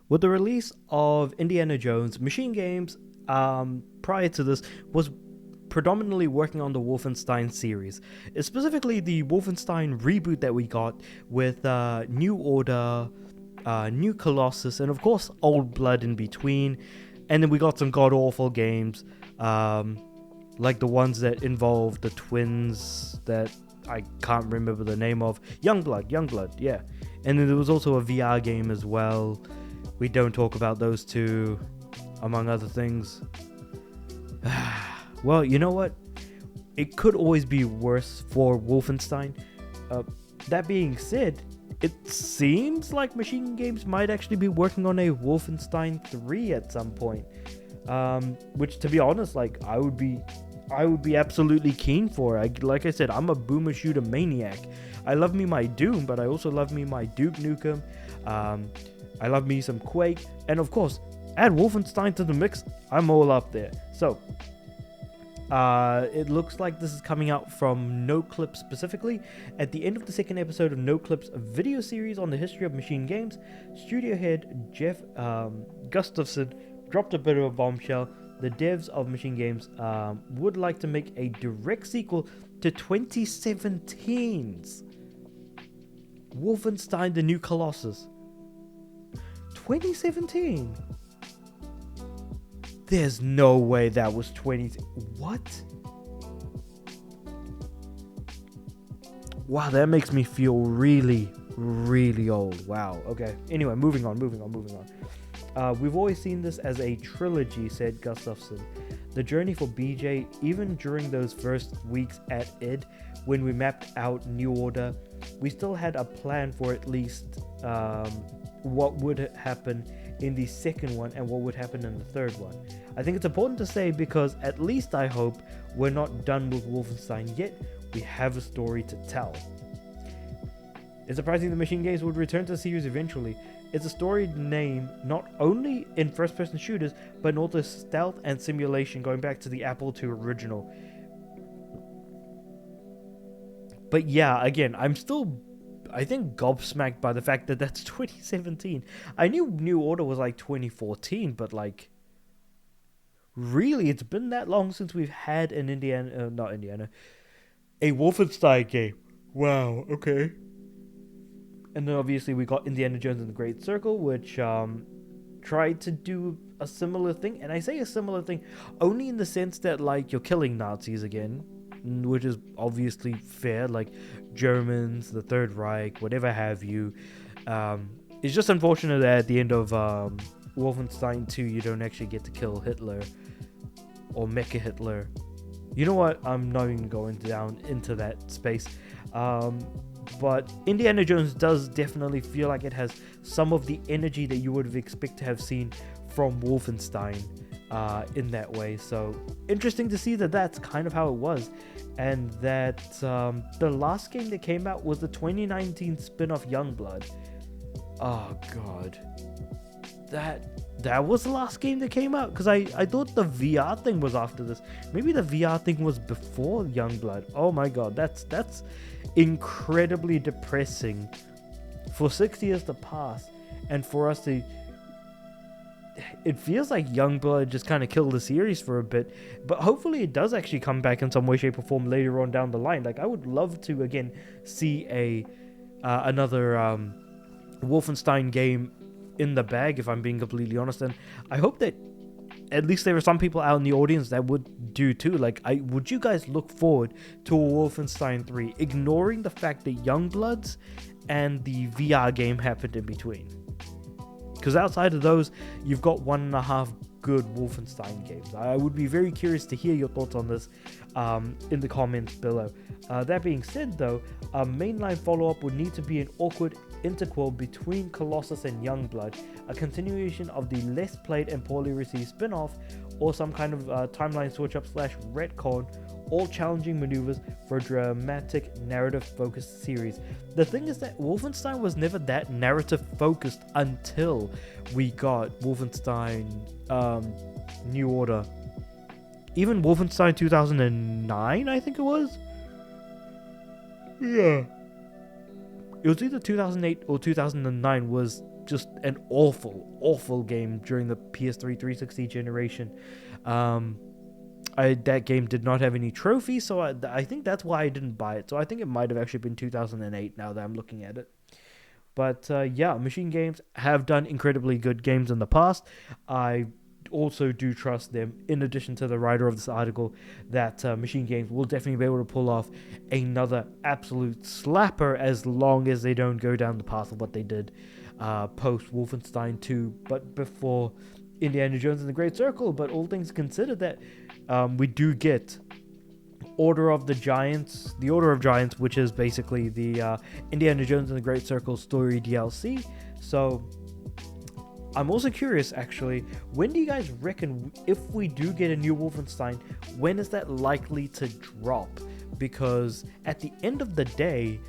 With the release of Indiana Jones, Machine Games, prior to this, was predominantly working on the Wolfenstein series. Specifically, the Wolfenstein reboot that we got with New Order, New Colossus, and of course, Old Blood in between. And then we got some god-awful games, like the ones that involve the twins that I can't remember the name of. Youngblood, yeah. And then there was also a VR game as well. We don't talk about those two, among other things. Well, you know what? It could always be worse for Wolfenstein. That being said, it seems like Machine Games might actually be working on a Wolfenstein 3 at some point. Which, to be honest, like I would be absolutely keen for. Like I said, I'm a boomer shooter maniac. I love me my Doom, but I also love me my Duke Nukem. I love me some Quake, and of course, add Wolfenstein to the mix. I'm all up there. So, it looks like this is coming out from No Clip specifically. At the end of the second episode of No Clip's video series on the history of Machine Games, studio head Jeff Gustafson dropped a bit of a bombshell. The devs of Machine Games would like to make a direct sequel to 2017's Wolfenstein: The New Colossus. 2017? There's no way that was 20... What? Wow, that makes me feel really, really old. Wow, okay. Anyway, moving on. We've always seen this as a trilogy, said Gustafson. The journey for BJ, even during those first weeks at id, when we mapped out New Order, we still had a plan for at least what would happen in the second one and what would happen in the third one. I think it's important to say because at least I hope we're not done with Wolfenstein yet. We have a story to tell. It's surprising the Machine Games would return to the series eventually. It's a storied name not only in first-person shooters, but in also stealth and simulation going back to the Apple II original. But yeah, again, I'm still, I think, gobsmacked by the fact that that's 2017. I knew New Order was like 2014, but like, really, it's been that long since we've had an a Wolfenstein game. Wow, okay. And then obviously we got Indiana Jones and the Great Circle, which tried to do a similar thing. And I say a similar thing only in the sense that, like, you're killing Nazis again, which is obviously fair, like Germans, the Third Reich, whatever have you. It's just unfortunate that at the end of Wolfenstein 2, you don't actually get to kill Hitler or Mecha Hitler. You know what? I'm not even going down into that space. But Indiana Jones does definitely feel like it has some of the energy that you would have expected to have seen from Wolfenstein in that way. So interesting to see that that's kind of how it was. And that the last game that came out was the 2019 spin-off Youngblood. Oh god. That was the last game that came out? Because I thought the VR thing was after this. Maybe the VR thing was before Youngblood. Oh my god, that's incredibly depressing for 6 years to pass and for us to... It feels like Youngblood just kind of killed the series for a bit, but hopefully it does actually come back in some way, shape, or form later on down the line. Like, I would love to again see another Wolfenstein game in the bag, if I'm being completely honest. And I hope that at least there are some people out in the audience that would do too. Like, would you guys look forward to a Wolfenstein 3, ignoring the fact that Youngbloods and the VR game happened in between? Because outside of those, you've got 1.5 good Wolfenstein games. I would be very curious to hear your thoughts on this in the comments below. That being said though, a mainline follow-up would need to be an awkward interquel between Colossus and Youngblood, a continuation of the less played and poorly received spin-off, or some kind of timeline switch-up / retcon, all challenging maneuvers for a dramatic narrative-focused series. The thing is that Wolfenstein was never that narrative-focused until we got Wolfenstein New Order. Even Wolfenstein 2009, I think it was? Yeah. It was either 2008 or 2009 was just an awful game during the PS3 360 generation. That game did not have any trophies, so I think that's why I didn't buy it. So I think it might have actually been 2008 now that I'm looking at it. But yeah, Machine Games have done incredibly good games in the past. I also do trust them, in addition to the writer of this article, that Machine Games will definitely be able to pull off another absolute slapper as long as they don't go down the path of what they did post Wolfenstein 2, but before Indiana Jones and the Great Circle. But all things considered, that we do get Order of Giants, which is basically the Indiana Jones and the Great Circle story DLC. So I'm also curious, actually, when do you guys reckon, if we do get a new Wolfenstein, when is that likely to drop? Because at the end of the day,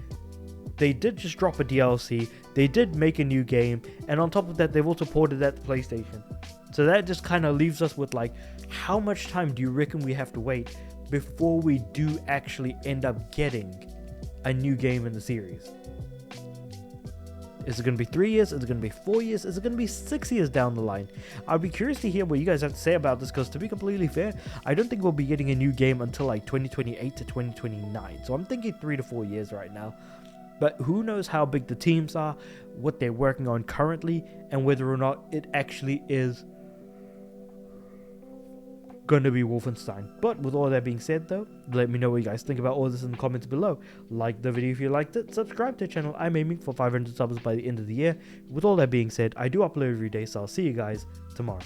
they did just drop a DLC, they did make a new game, and on top of that, they've also ported that to PlayStation. So that just kind of leaves us with, like, how much time do you reckon we have to wait before we do actually end up getting a new game in the series? Is it going to be 3 years? Is it going to be 4 years? Is it going to be 6 years down the line? I'd be curious to hear what you guys have to say about this, because to be completely fair, I don't think we'll be getting a new game until like 2028 to 2029. So I'm thinking 3 to 4 years right now. But who knows how big the teams are, what they're working on currently, and whether or not it actually is gonna be Wolfenstein. But with all that being said, though, let me know what you guys think about all this in the comments below. Like the video if you liked it, subscribe to the channel. I'm aiming for 500 subs by the end of the year. With all that being said, I do upload every day, so I'll see you guys tomorrow.